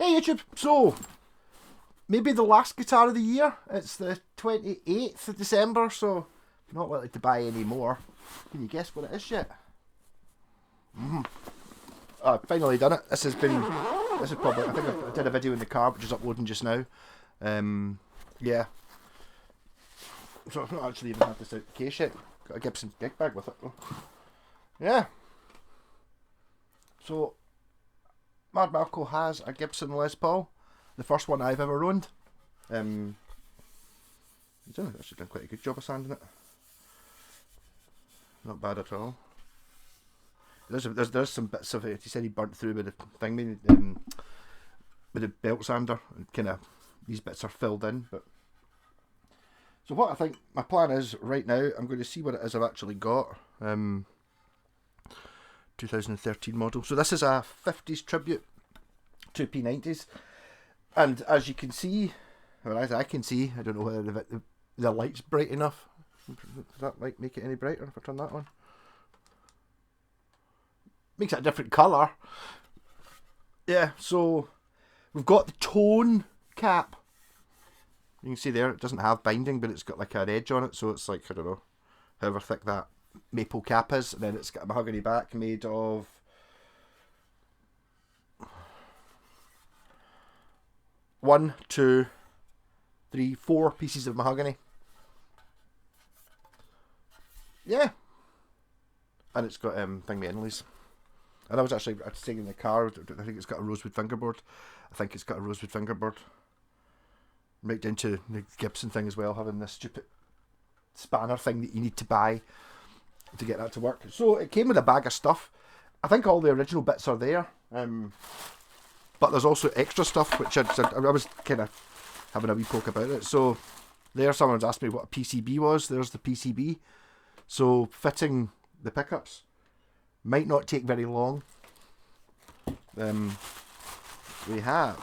Hey YouTube, so maybe the last guitar of the year. It's the 28th of December, so I'm not likely to buy any more. Can you guess what it is yet? I've finally done it. This is probably, I think I did a video in the car, which is uploading just now. Yeah. So I've not actually even had this out the case yet. Got a Gibson gig bag with it though. Yeah. So, Mad Malko has a Gibson Les Paul, the first one I've ever owned. He's actually done quite a good job of sanding it. Not bad at all. There's some bits of it. He said he burnt through with the thing, with the belt sander, and kind of these bits are filled in. But so what I think my plan is right now, I'm going to see what it is I've actually got. 2013 model. So this is a 50s tribute to P90s, and as you can see, or as I can see, I don't know whether the light's bright enough. Does that light make it any brighter if I turn that on? Makes it a different colour. Yeah, so we've got the tone cap. You can see there, it doesn't have binding, but it's got like an edge on it, so it's like, I don't know, however thick that maple cap is, and then it's got a mahogany back made of one, two, three, four pieces of mahogany. Yeah. And it's got thingy inlays. And I was saying in the car, I think it's got a rosewood fingerboard. Right down to the Gibson thing as well, having this stupid spanner thing that you need to buy to get that to work. So it came with a bag of stuff. I think all the original bits are there. But there's also extra stuff, which I was kind of having a wee poke about it. So there, someone's asked me what a PCB was. There's the PCB. So fitting the pickups might not take very long. We have,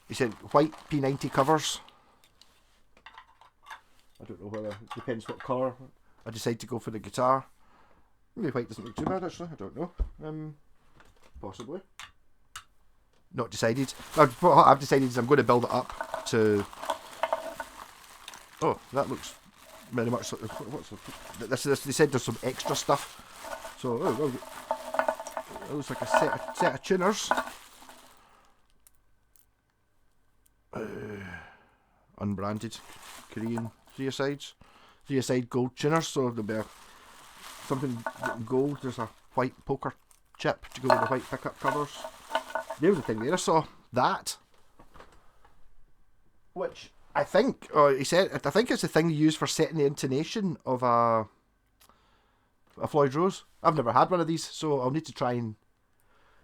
he said, white P90 covers. I don't know whether, it depends what colour I decide to go for the guitar. Maybe white doesn't look too bad actually, I don't know. Possibly. Not decided. What I've decided is I'm going to build it up to... Oh, that looks very much like... This, they said there's some extra stuff. So, it looks like a set of tuners. Unbranded Korean three-a-side gold tuners. So there'll be something gold. There's a white poker chip to go with the white pickup covers. The other thing there, I saw that, which I think, he said, I think it's the thing you use for setting the intonation of a Floyd Rose. I've never had one of these, so I'll need to try and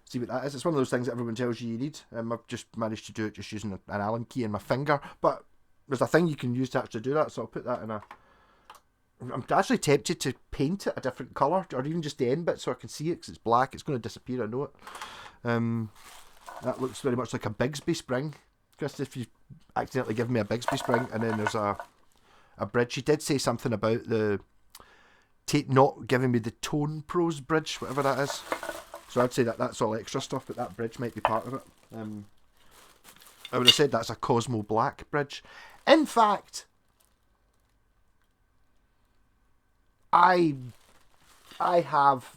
see what that is. It's one of those things that everyone tells you need. I've just managed to do it just using an Allen key and my finger, but there's a thing you can use to actually do that, so I'll put that in a... I'm actually tempted to paint it a different colour, or even just the end bit so I can see it, because it's black. It's going to disappear, I know it. That looks very much like a Bigsby spring. Chris, if you accidentally give me a Bigsby spring, and then there's a bridge. She did say something about the not giving me the Tone Pros bridge, whatever that is. So I'd say that's all extra stuff, but that bridge might be part of it. I would have said that's a Cosmo Black bridge. In fact, I have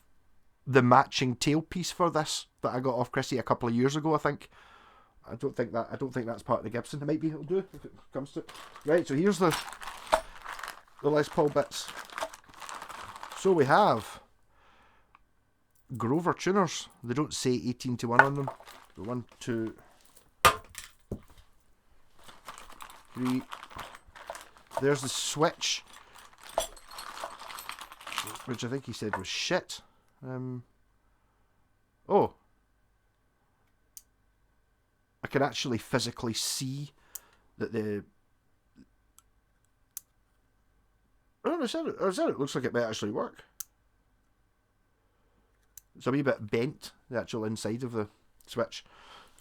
the matching tailpiece for this that I got off Chrissy a couple of years ago, I think. I don't think that's part of the Gibson. It might be, it'll do if it comes to it. Right, so here's the Les Paul bits. So we have Grover tuners. They don't say 18 to 1 on them. 1, 2, 3. There's the switch, which I think he said was shit. Oh, I can actually physically see that the... Oh, I said it looks like it might actually work. It's a wee bit bent, the actual inside of the switch,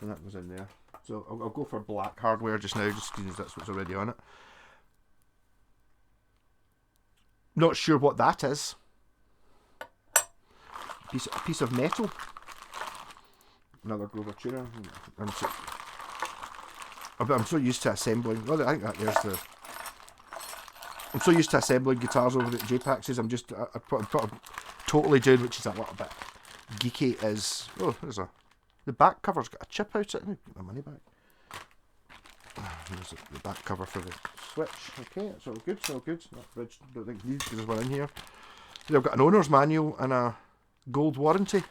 and that goes in there. So I'll go for black hardware just now, just because that's what's already on it. Not sure what that is. A piece of metal. another Grover tuner. I'm so used to assembling. Well, I think that there's the. I'm so used to assembling guitars over at JPAXs. I'm just I'm totally doing, which is a little bit geeky. Is the back cover's got a chip out it. Put my money back. There's the back cover for the Switch. Okay, it's all good. It's all good. That bridge, don't think these because there's one in here. They've got an owner's manual and a gold warranty.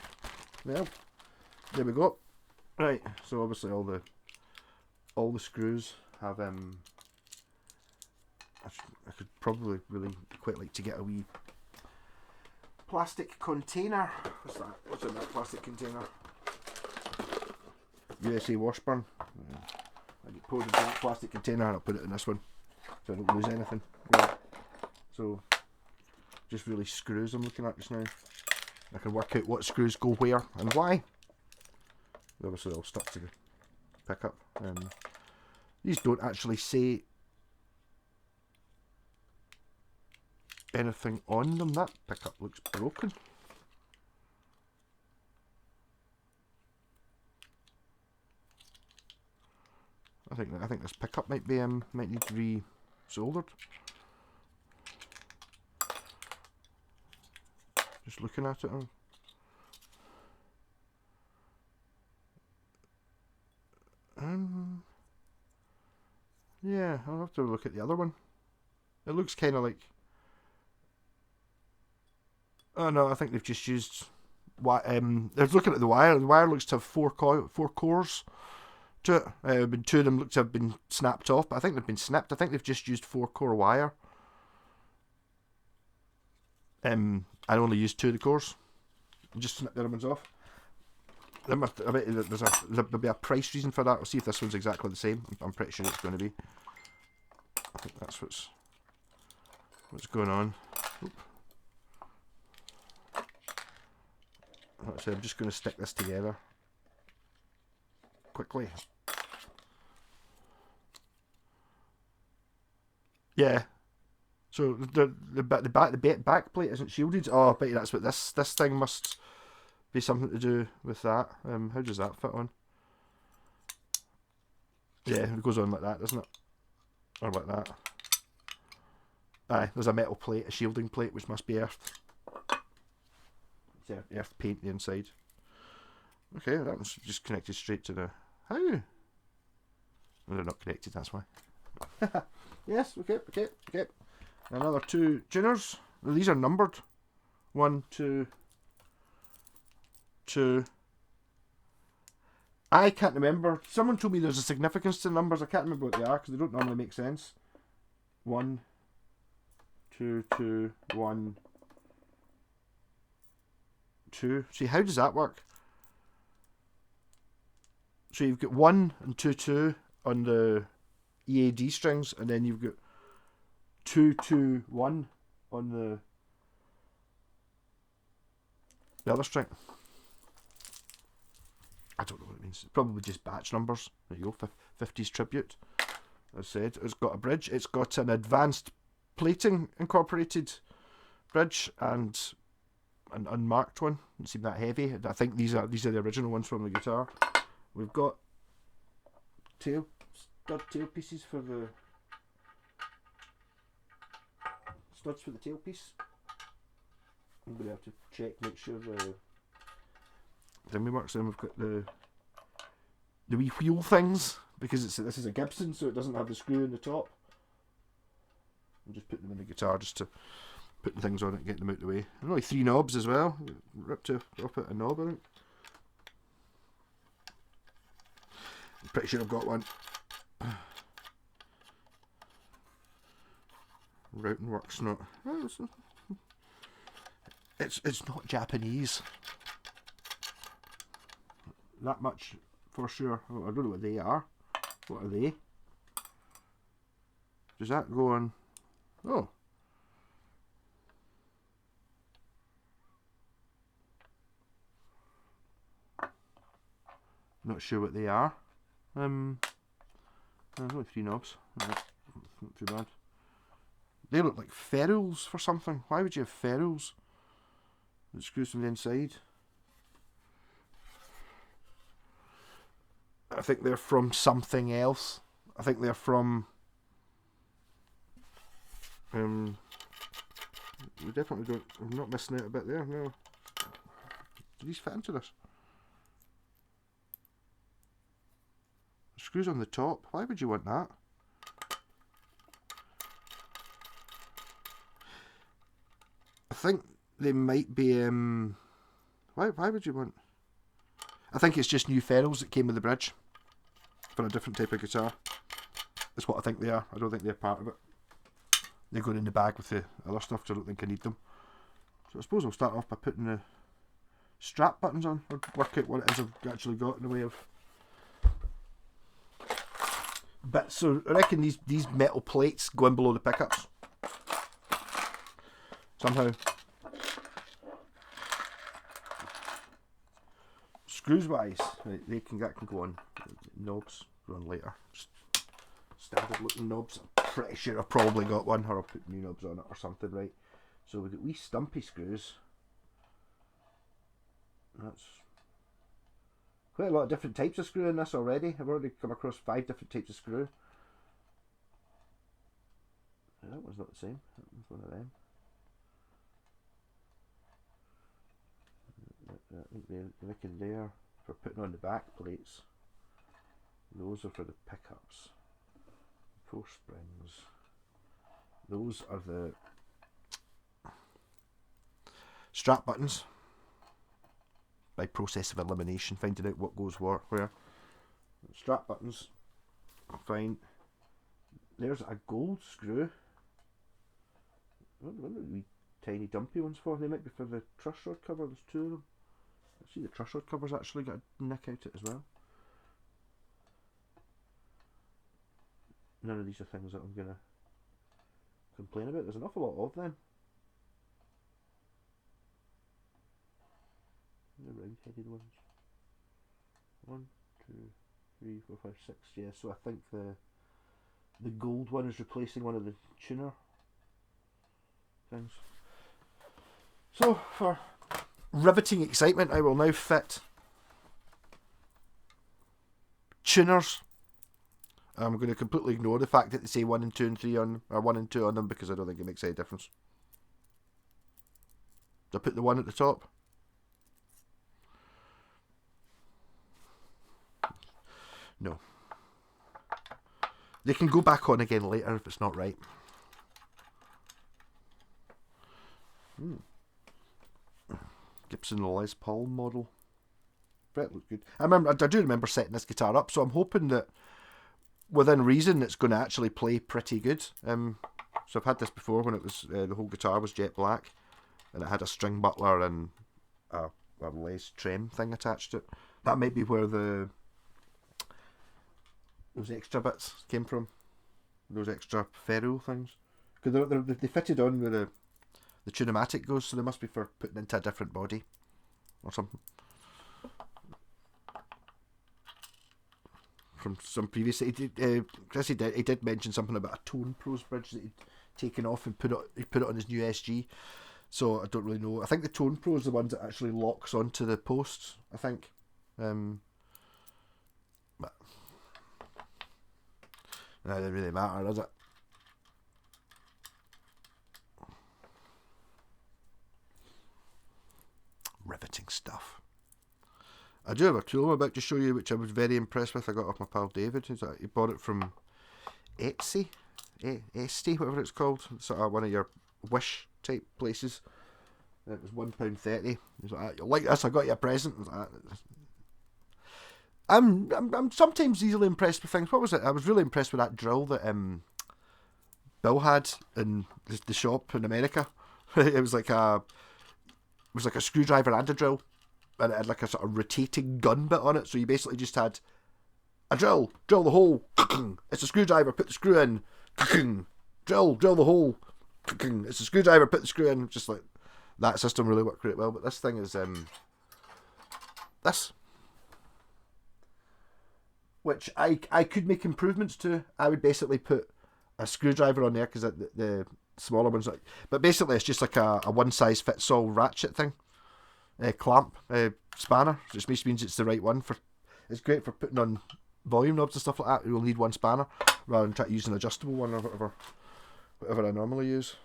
Well, there we go. Right. So obviously all the screws have I could probably really quite like to get a wee plastic container. What's that? What's in that plastic container? USA Washburn. I get poured into that plastic container and I'll put it in this one so I don't lose anything. Yeah. So just really screws I'm looking at just now. I can work out what screws go where and why. They're obviously all stuck to the pickup. These don't actually say anything on them. That pickup looks broken. I think this pickup might need to be soldered. Just looking at it. Yeah, I'll have to look at the other one. It looks kind of like. Oh no, I think they've just used. They're looking at the wire. The wire looks to have four cores to it. Two of them look to have been snapped off, but I think they've been snipped. I think they've just used 4-core wire. I only used 2 of the cores. Just snip the other ones off. I bet there'll be a price reason for that. We'll see if this one's exactly the same. I'm pretty sure it's going to be. I think that's what's going on. Oop. Like I said, I'm just going to stick this together quickly. Yeah. So the back plate isn't shielded. Oh, I bet you that's what this thing must be something to do with that. How does that fit on? Yeah, it goes on like that, doesn't it? Or like that. Aye, there's a metal plate, a shielding plate, which must be earthed. It's earthed paint the inside. Okay, that one's just connected straight to the. How? Well, they're not connected, that's why. Yes, okay. Another 2 tuners. Well, these are numbered. 1, 2, 2. I can't remember. Someone told me there's a significance to numbers. I can't remember what they are because they don't normally make sense. 1, 2, 2, 1, 2. See, how does that work? So you've got 1 and 2, 2 on the EAD strings, and then you've got 2, 2, 1 on the other string. I don't know what it means. It's probably just batch numbers. There you go, 50s tribute. As I said, it's got a bridge. It's got an advanced plating incorporated bridge and an unmarked one. Doesn't seem that heavy. I think these are the original ones from the guitar. We've got stud tail pieces for the studs for the tailpiece. I'm going to have to check, make sure the thingy works. Then we've got the wee wheel things, because this is a Gibson, so it doesn't have the screw in the top. I'm just putting them in the guitar just to putting things on it and getting them out of the way. And only 3 knobs as well. Ripped up at a knob, I think. I'm pretty sure I've got one. Routing works not. It's not Japanese. That much for sure. Oh, I don't know what they are. What are they? Does that go on? Oh. Not sure what they are. There's only 3 knobs. Not too bad. They look like ferrules for something. Why would you have ferrules? It screws from the inside. I think they're from something else. I think they're from... we definitely don't... I'm not missing out a bit there, no. Do these fit into this? Screws on the top. Why would you want that? I think they might be... Why would you want... I think it's just new ferrules that came with the bridge for a different type of guitar. That's what I think they are. I don't think they're part of it. They're going in the bag with the other stuff, so I don't think I need them. So I suppose I'll start off by putting the strap buttons on, or work out what it is I've actually got in the way of bits. So I reckon these metal plates go in below the pickups somehow. Screws wise, right, that can go on. Knobs go on later. Standard looking knobs. I'm pretty sure I've probably got one, or I'll put new knobs on it or something, right? So we've got wee stumpy screws. That's quite a lot of different types of screw in this already. I've already come across 5 different types of screw. That one's not the same. That one's one of them. I think they're making there for putting on the back plates. Those are for the pickups. 4 springs. Those are the strap buttons. By process of elimination, finding out what goes where. Strap buttons, fine. There's a gold screw. What are the wee tiny dumpy ones for? They might be for the truss rod cover. There's 2 of them. I see the truss rod cover's actually got a nick out it as well. None of these are things that I'm gonna complain about. There's an awful lot of them. The round-headed ones. 1, 2, 3, 4, 5, 6. Yeah, so I think the gold one is replacing one of the tuner things. So for riveting excitement, I will now fit tuners. I'm going to completely ignore the fact that they say 1 and 2 and 3 on, or 1 and 2 on them, because I don't think it makes any difference. Do I put the 1 at the top? No. They can go back on again later if it's not right. Gibson Les Paul model. That looked good. I do remember setting this guitar up, so I'm hoping that within reason it's going to actually play pretty good. So I've had this before when it was the whole guitar was jet black, and it had a string butler and a Les trem thing attached to it. That might be where those extra bits came from, those extra ferrule things, because they fitted on where the tunematic goes, so they must be for putting into a different body or something. From some previous, Chris he did mention something about a Tone Pros bridge that he'd taken off and put it on his new SG. So I don't really know. I think the Tone Pro is the one that actually locks onto the posts, I think. But it doesn't really matter, does it? Riveting stuff. I do have a tool I'm about to show you, which I was very impressed with. I got off my pal David. He bought it from Etsy, Etsy, whatever it's called. Sort of one of your Wish type places. It was £1.30. He's like, "You like this? I got you a present." I'm sometimes easily impressed with things. What was it? I was really impressed with that drill that Bill had in the shop in America. It was like a screwdriver and a drill, and it had like a sort of rotating gun bit on it. So you basically just had a drill the hole. It's a screwdriver. Put the screw in. Drill the hole. It's a screwdriver. Put the screw in. Just like that system really worked great well. But this thing is this, which I could make improvements to. I would basically put a screwdriver on there because the smaller ones, but basically it's just like a one size fits all ratchet thing, clamp, spanner. Just means it's the right one for. It's great for putting on volume knobs and stuff like that, you'll need one spanner rather than try to use an adjustable one or whatever I normally use.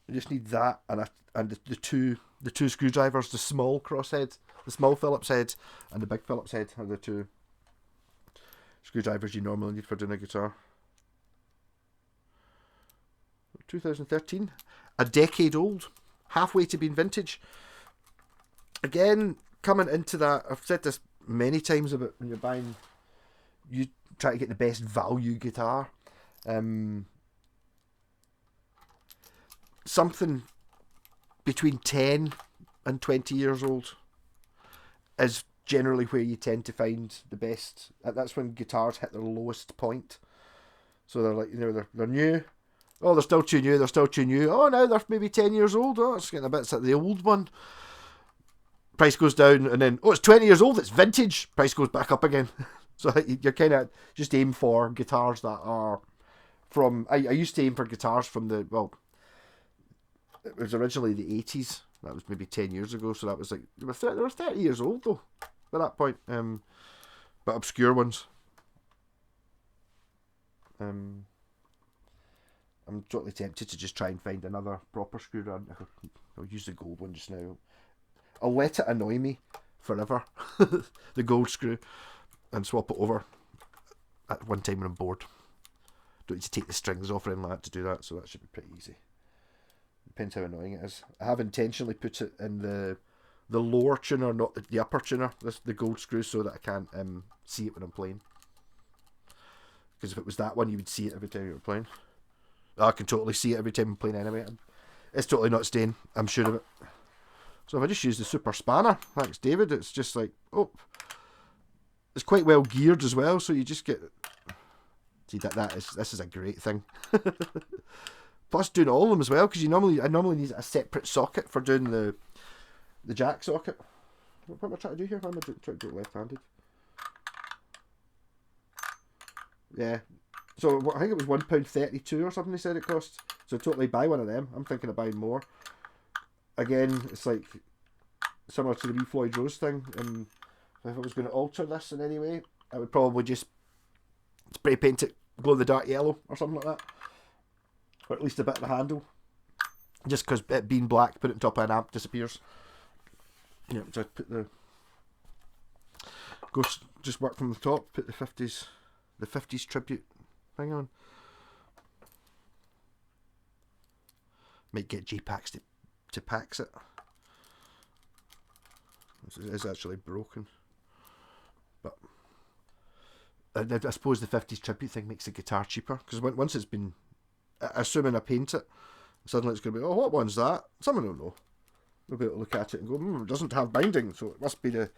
You just need that and the two screwdrivers, the small crosshead, the small Phillips head, and the big Phillips head are the two screwdrivers you normally need for doing a guitar. 2013, a decade old, halfway to being vintage. Again, coming into that, I've said this many times about when you're buying, you try to get the best value guitar. Something between 10 and 20 years old is generally where you tend to find the best. That's when guitars hit their lowest point. So they're like, they're new. Oh, they're still too new. Oh, now they're maybe 10 years old. Oh, it's getting a bit like the old one. Price goes down, and then, oh, it's 20 years old. It's vintage. Price goes back up again. So you're kind of just aim for guitars that are from... I used to aim for guitars from the... Well, it was originally the 80s. That was maybe 10 years ago. So that was like... They were 30 years old, though, at that point. But obscure ones. I'm totally tempted to just try and find another proper screwdriver. I'll use the gold one just now. I'll let it annoy me forever, the gold screw, and swap it over at one time when I'm bored. Don't need to take the strings off or anything like that to do that, so that should be pretty easy. Depends how annoying it is. I have intentionally put it in the lower tuner, not the upper tuner, the gold screw, so that I can't see it when I'm playing. Because if it was that one, you would see it every time you were playing. I can totally see it every time I'm playing anyway. It's totally not staying, I'm sure of it. So if I just use the super spanner, thanks David, it's just like, oh, it's quite well geared as well, so you just get, see this is a great thing. Plus doing all of them as well, because I normally need a separate socket for doing the jack socket. What am I trying to do here? Why am I trying to do it left-handed? Yeah. So I think it was £1.32 or something they said it cost. So totally buy one of them. I'm thinking of buying more. Again, it's like similar to the wee Floyd Rose thing. And if I was going to alter this in any way, I would probably just spray paint it glow in the dark yellow or something like that. Or at least a bit of the handle. Just because it being black, put it on top of an amp disappears. Yeah, so I put just work from the top, put the 50s tribute thing on. Might get J-Packs to pax it. It is actually broken. But I suppose the 50s tribute thing makes the guitar cheaper. Because once it's been... Assuming I paint it, suddenly it's going to be, oh, what one's that? Someone will know. They'll be able to look at it and go, it doesn't have binding, so it must be the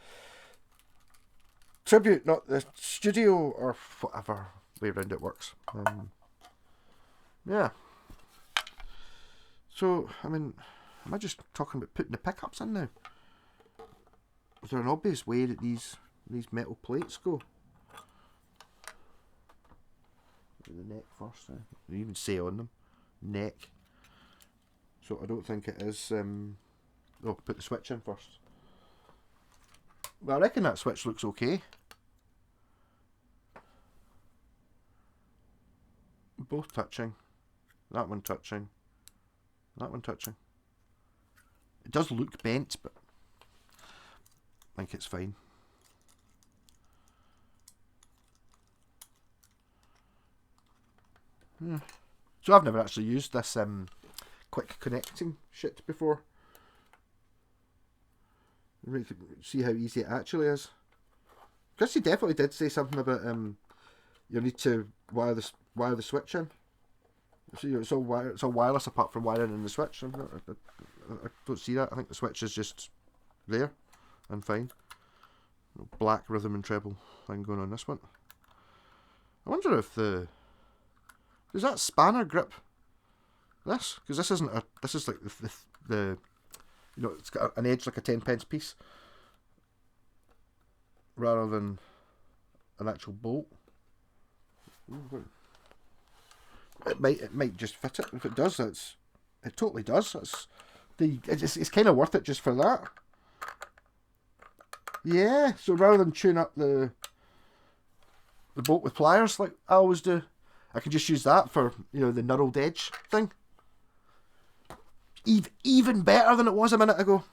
tribute, not the studio, or whatever way around it works. Yeah. So, I mean, am I just talking about putting the pickups in now? Is there an obvious way that these metal plates go? The neck first. They even say on them, neck. So I don't think it is. Put the switch in first. Well, I reckon that switch looks okay. Both touching. That one touching. That one touching. It does look bent, but I think it's fine. Yeah. So I've never actually used this quick connecting shit before. See how easy it actually is. Chrissy definitely did say something about you need to wire the switch in. So it's all wireless apart from wiring in the switch. I don't see that. I think the switch is just there and fine. Black rhythm and treble thing going on this one. I wonder if does that spanner grip this? Because this isn't this is like the it's got an edge like a 10p piece rather than an actual bolt. It might just fit it. If it does, it totally does. It's kind of worth it just for that. Yeah, so rather than tune up the bolt with pliers like I always do, I can just use that for, you know, the knurled edge thing. Even better than it was a minute ago.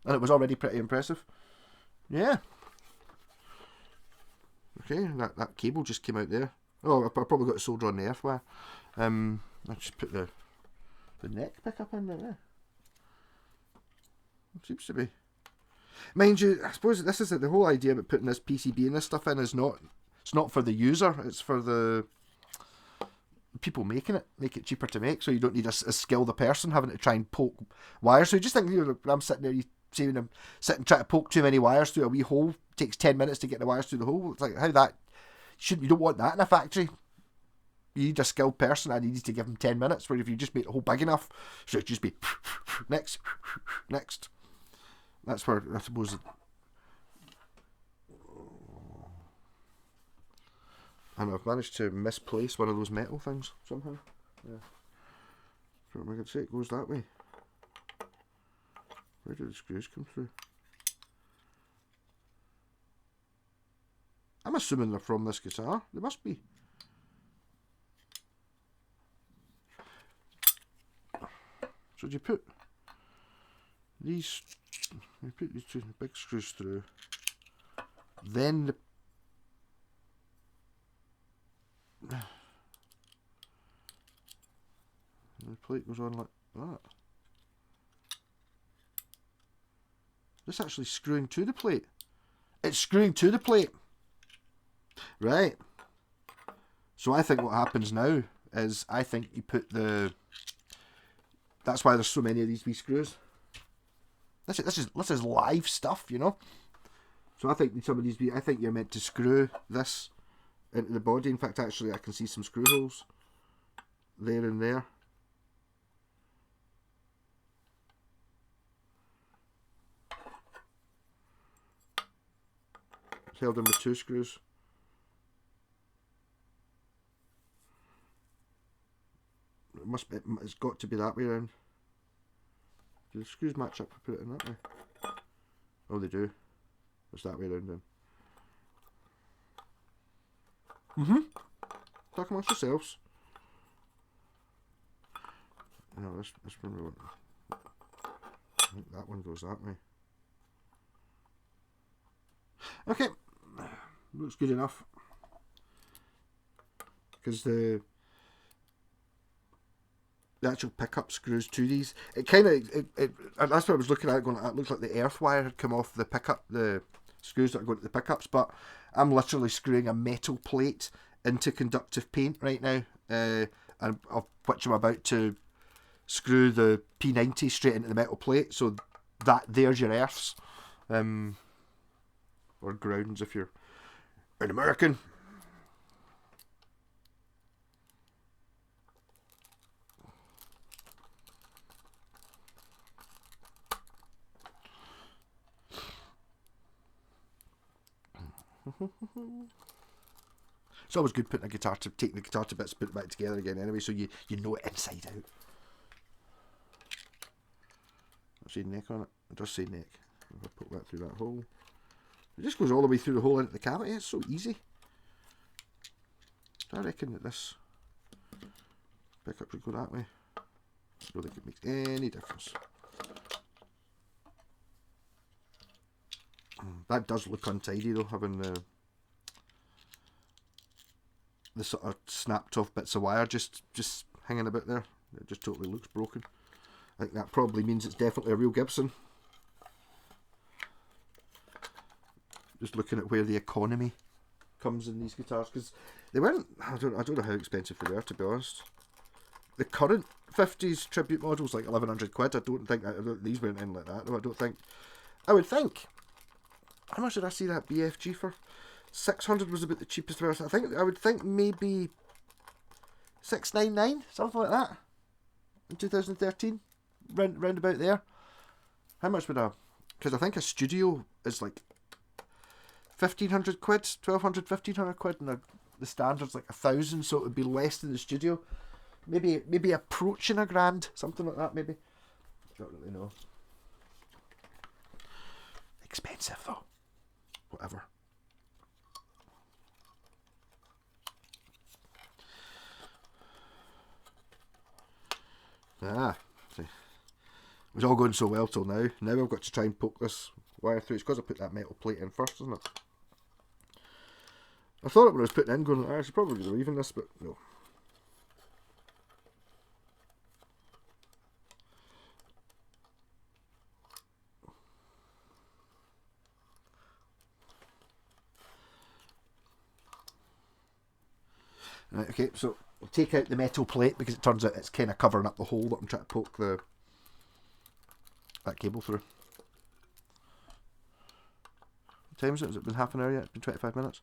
And it was already pretty impressive. Yeah. Okay, that cable just came out there. Oh, I probably got it soldered on the earth wire. I just put the neck pickup in there. It seems to be. Mind you, I suppose this is the whole idea about putting this PCB and this stuff in is not. It's not for the user. It's for the people making it. Make it cheaper to make, so you don't need a skilled a person having to try and poke wires. So you just think, you know, I'm sitting there, saving them sitting trying to poke too many wires through a wee hole. It takes 10 minutes to get the wires through the hole. It's like how that you don't want that in a factory. You need a skilled person, and you need to give them 10 minutes. Where if you just make the hole big enough, so it just be next. That's where I suppose. And I've managed to misplace one of those metal things somehow. Yeah. So I could say it goes that way. Where did the screws come through? I'm assuming they're from this guitar. They must be. So do you put these? You put these two big screws through. Then the plate goes on like that. This actually screwing to the plate. It's screwing to the plate. Right. So I think what happens now is I think you put the. That's why there's so many of these wee screws. This is live stuff, you know. So I think some of these. I think you're meant to screw this into the body. In fact, actually, I can see some screw holes there and there. It's held in with two screws. It's got to be that way around. Do the screws match up? Put it in that way. Oh, they do. It's that way around then. Talk amongst yourselves. No, this one we want. I think that one goes that way. Okay, looks good enough. Because the actual pickup screws to these, it kind of and that's what I was looking at. Going, it looks like the earth wire had come off the pickup, the screws that are going to the pickups. But I'm literally screwing a metal plate into conductive paint right now, and of which I'm about to screw the P90 straight into the metal plate. So that there's your earths, or grounds if you're an American. It's always good putting taking the guitar to bits, put it back together again anyway, so you know it inside out. I say neck on it. It does say neck. If I put that through that hole, it just goes all the way through the hole into the cavity. It's so easy. So I reckon that this pickup should go that way. I don't think it makes any difference. That does look untidy though, having the sort of snapped off bits of wire just hanging about there. It just totally looks broken. I think that probably means it's definitely a real Gibson. Just looking at where the economy comes in these guitars, because they weren't. I don't know how expensive they were, to be honest. The current 50s tribute models like 1100 quid. I don't think these weren't in like that. No, I don't think. I would think. How much did I see that BFG for? 600 was about the cheapest version. I would think maybe 699, something like that, in 2013, round about there. How much would because I think a studio is like 1500 quid, 1200, 1500 quid, and the standard's like 1,000, so it would be less than the studio. Maybe approaching $1,000, something like that. Maybe. Don't really know. Expensive though. whatever. See. It was all going so well till now. Now I've got to try and poke this wire through. It's because I put that metal plate in first, isn't it? I thought it when I was putting it in going, I should probably be leaving this, but no. Right, okay, so I'll take out the metal plate because it turns out it's kind of covering up the hole that I'm trying to poke that cable through. What time is it? Has it been half an hour yet? It's been 25 minutes.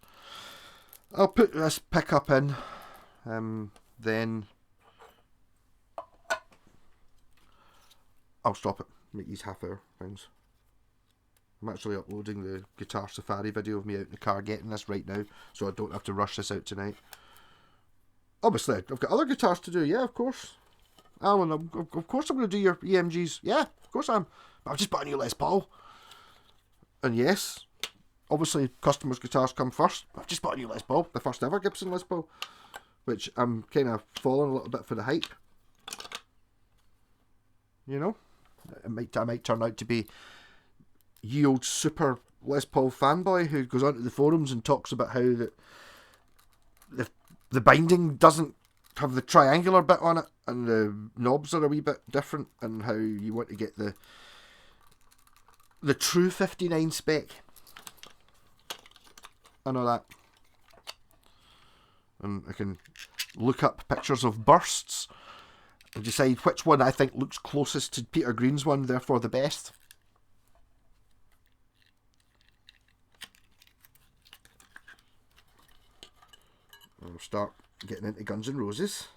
I'll put this pickup in, then I'll stop it, make these half-hour things. I'm actually uploading the Guitar Safari video of me out in the car getting this right now, so I don't have to rush this out tonight. Obviously, I've got other guitars to do, yeah, of course. Alan, of course I'm going to do your EMGs. Yeah, of course I am. But I've just bought a new Les Paul. And yes, obviously customers' guitars come first. I've just bought a new Les Paul, the first ever Gibson Les Paul, which I'm kind of falling a little bit for the hype. You know, I might turn out to be ye old super Les Paul fanboy who goes onto the forums and talks about how the binding doesn't have the triangular bit on it and the knobs are a wee bit different, and how you want to get the true 59 spec. I know that. And I can look up pictures of bursts and decide which one I think looks closest to Peter Green's one, therefore the best. I'll start getting into Guns N' Roses.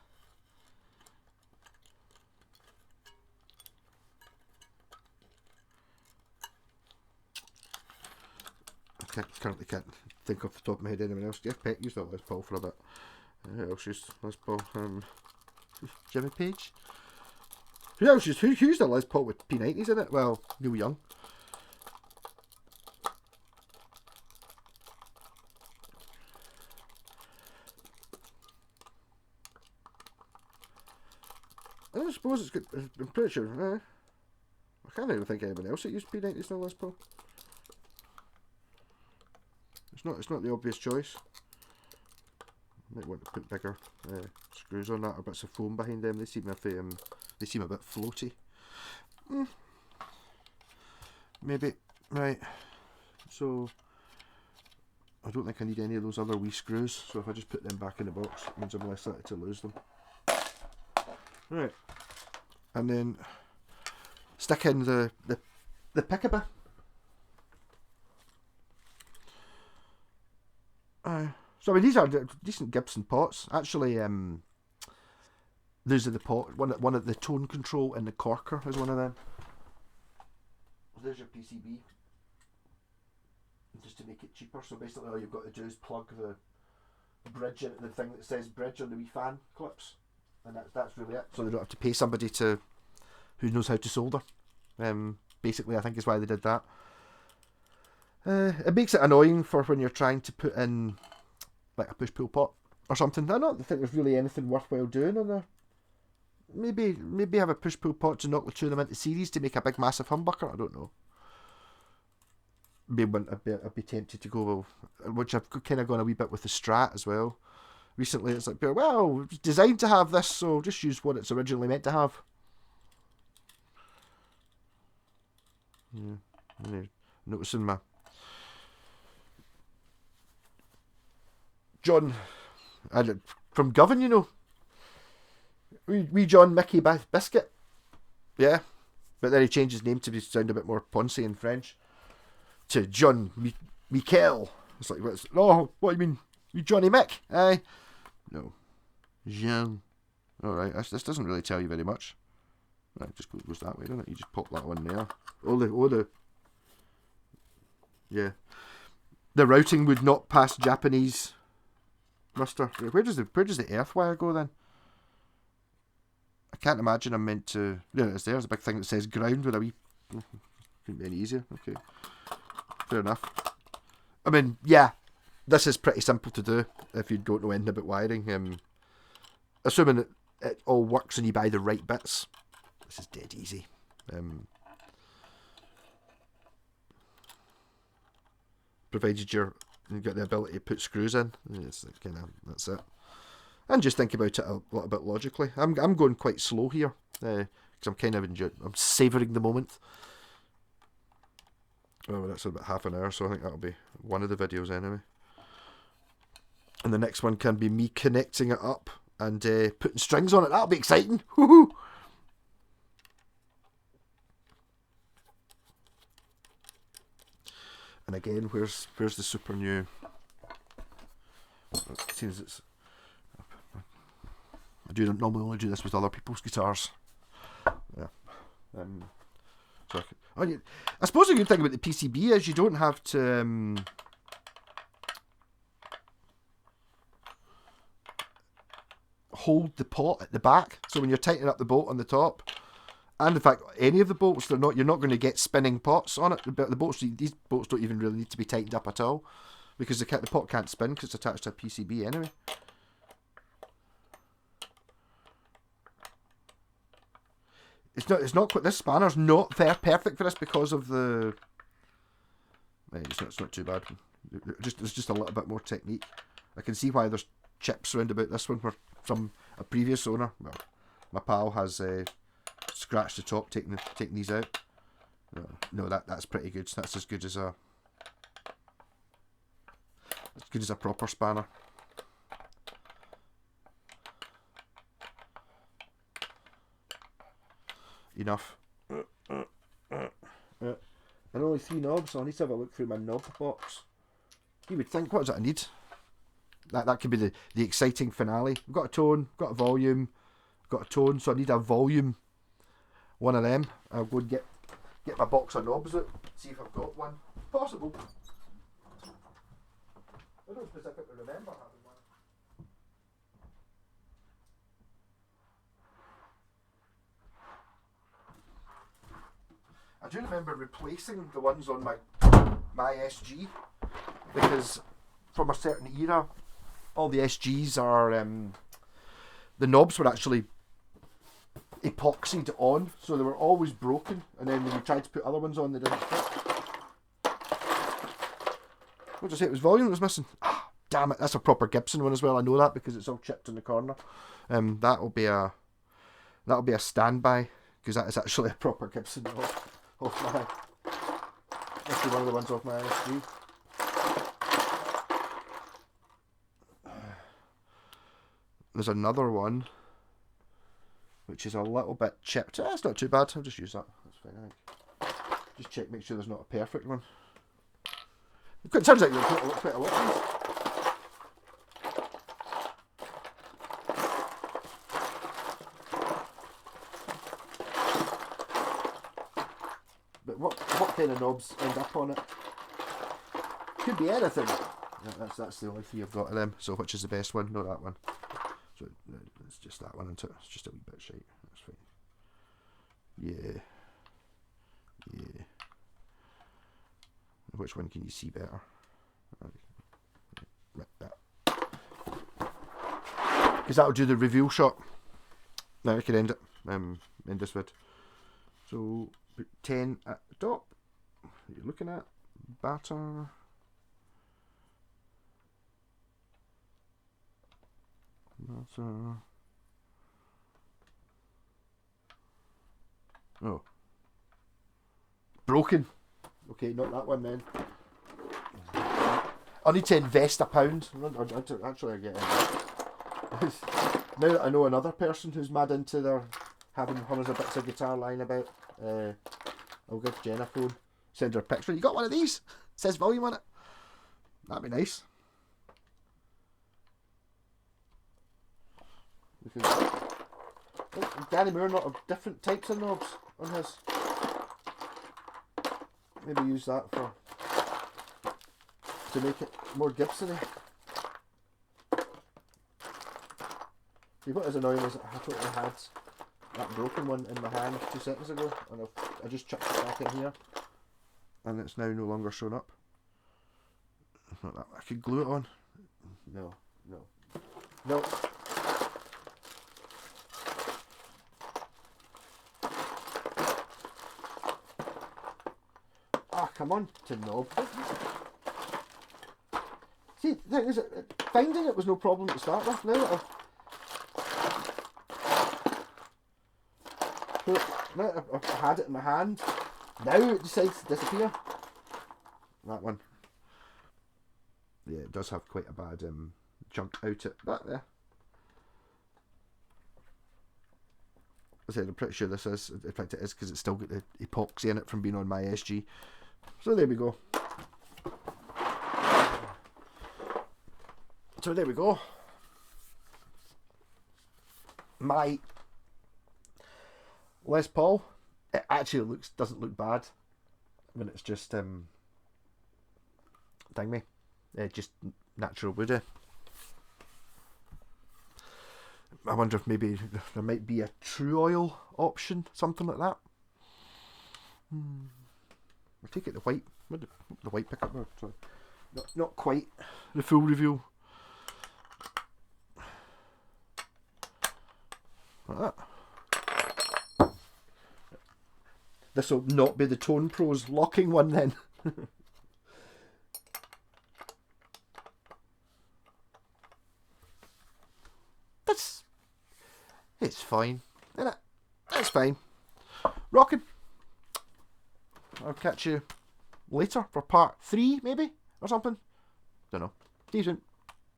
I currently can't think off the top of my head anyone else. Jeff Beck used that Les Paul for a bit. Who else used Les Paul? Jimmy Page. Who else used a Les Paul with P90s in it? Well, Neil Young. I suppose it's good. I'm pretty sure. I can't even think of anyone else that used P90s in a Les Paul. It's not the obvious choice. Might want to put bigger screws on that, or bits of foam behind them. They seem a bit floaty. Maybe. Right. So I don't think I need any of those other wee screws. So if I just put them back in the box, it means I'm less likely to lose them. Right. And then stick in the pickabah. So I mean, these are decent Gibson pots. Actually, these are the pot. One of the tone control and the corker is one of them. There's your PCB. Just to make it cheaper. So basically, all you've got to do is plug the bridge into the thing that says bridge on the wee fan clips, and that's really it. So they don't have to pay somebody who knows how to solder. Basically, I think is why they did that. It makes it annoying for when you're trying to put in like a push-pull pot or something. I don't think there's really anything worthwhile doing on there. Maybe have a push-pull pot to knock the two of them into series to make a big massive humbucker. I don't know. Maybe I'd be tempted to go, well, which I've kind of gone a wee bit with the Strat as well. Recently, it's like, well, it's designed to have this, so just use what it's originally meant to have. Yeah, noticing my John, from Govan, you know. Wee John Mickey Biscuit. Yeah. But then he changed his name to sound a bit more Poncy in French. To John Michael. It's like, what do you mean? You Johnny Mick? Aye. No. Jean. Alright, this doesn't really tell you very much. Right, it just goes that way, doesn't it? You just pop that one there. Yeah. The routing would not pass Japanese muster. Where does the earth wire go then? I can't imagine I'm meant to. Yeah, there's a big thing that says ground with a wee. Couldn't be any easier. Okay, fair enough. I mean, yeah, this is pretty simple to do if you don't know anything about wiring. Assuming it all works and you buy the right bits, this is dead easy. Provided you've got the ability to put screws in, that's it. And just think about it a little bit logically. I'm going quite slow here because I'm kind of I'm savouring the moment. Oh, that's about half an hour, so I think that'll be one of the videos anyway. And the next one can be me connecting it up and putting strings on it. That'll be exciting. Woohoo! And again, where's the super new? It seems it's. I do normally only do this with other people's guitars. Yeah. I suppose a good thing about the PCB is you don't have to. Hold the pot at the back, so when you're tightening up the bolt on the top, and in fact any of the bolts, you're not going to get spinning pots on it. These bolts don't even really need to be tightened up at all because the pot can't spin because it's attached to a PCB anyway. It's not quite. This spanner's not perfect for this because of the. It's not too bad. There's just a little bit more technique. I can see why there's chips around about this one from a previous owner. Well, my pal has scratched the top taking these out. No, that's pretty good. That's as good as a proper spanner. Enough. And only 3 knobs, so I need to have a look through my knob box. You would think, what is it I need? That could be the exciting finale. I've got a tone, got a volume, got a tone, so I need a volume one of them. I'll go and get my box of knobs out, see if I've got one. Possible. I don't specifically remember having one. I do remember replacing the ones on my SG because from a certain era, all the SGs are the knobs were actually epoxied on, so they were always broken, and then when you tried to put other ones on, they didn't fit. What did I say? It was volume that was missing. Ah, damn it! That's a proper Gibson one as well. I know that because it's all chipped in the corner. That'll be a standby because that is actually a proper Gibson knob off my. That's one of the ones off my SG. There's another one which is a little bit chipped. It's not too bad. I'll just use that. That's fine, I think. Just check, make sure there's not a perfect one. It turns out you'll put quite a lot of these. But what kind of knobs end up on it? Could be anything. Yeah, that's the only 3 I've got of them. So which is the best one? No, that one. So it's just that one, isn't it? It's just a wee bit shite. That's fine. Yeah. Which one can you see better? Right, that. Because that'll do the reveal shot. Now I can end it. End this vid. So put 10 at the top. What you're looking at. Batter. Oh. Broken. Okay, not that one then. I need to invest £1. Actually, I get in. Now that I know another person who's mad into their having hundreds of bits of guitar lying about, I'll give Jen a phone, send her a picture. You got one of these? It says volume on it. That'd be nice. Danny Moore not have different types of knobs on his. Maybe use that to make it more Gibson-y. See, what is annoying is I totally had that broken one in my hand 2 seconds ago, and I just chucked it back in here, and it's now no longer shown up. Not that. I could glue it on. No, no, no. Ah, come on to knob. See, the thing is, finding it was no problem to start with. Now that I've had it in my hand, now it decides to disappear. That one. Yeah, it does have quite a bad chunk out it. But there. I said, I'm pretty sure this is, in fact it is, because it's still got the epoxy in it from being on my SG. So there we go. So there we go. My Les Paul, it actually doesn't look bad when it's just dang me, just natural wood. I wonder if maybe there might be a true oil option, something like that. I take it the white, the white pickup. Sorry, not quite the full reveal. Like that. This will not be the Tone Pros locking one then. It's fine, isn't it? It's fine. Rocking. I'll catch you later for part 3 maybe, or something. Don't know. Decent.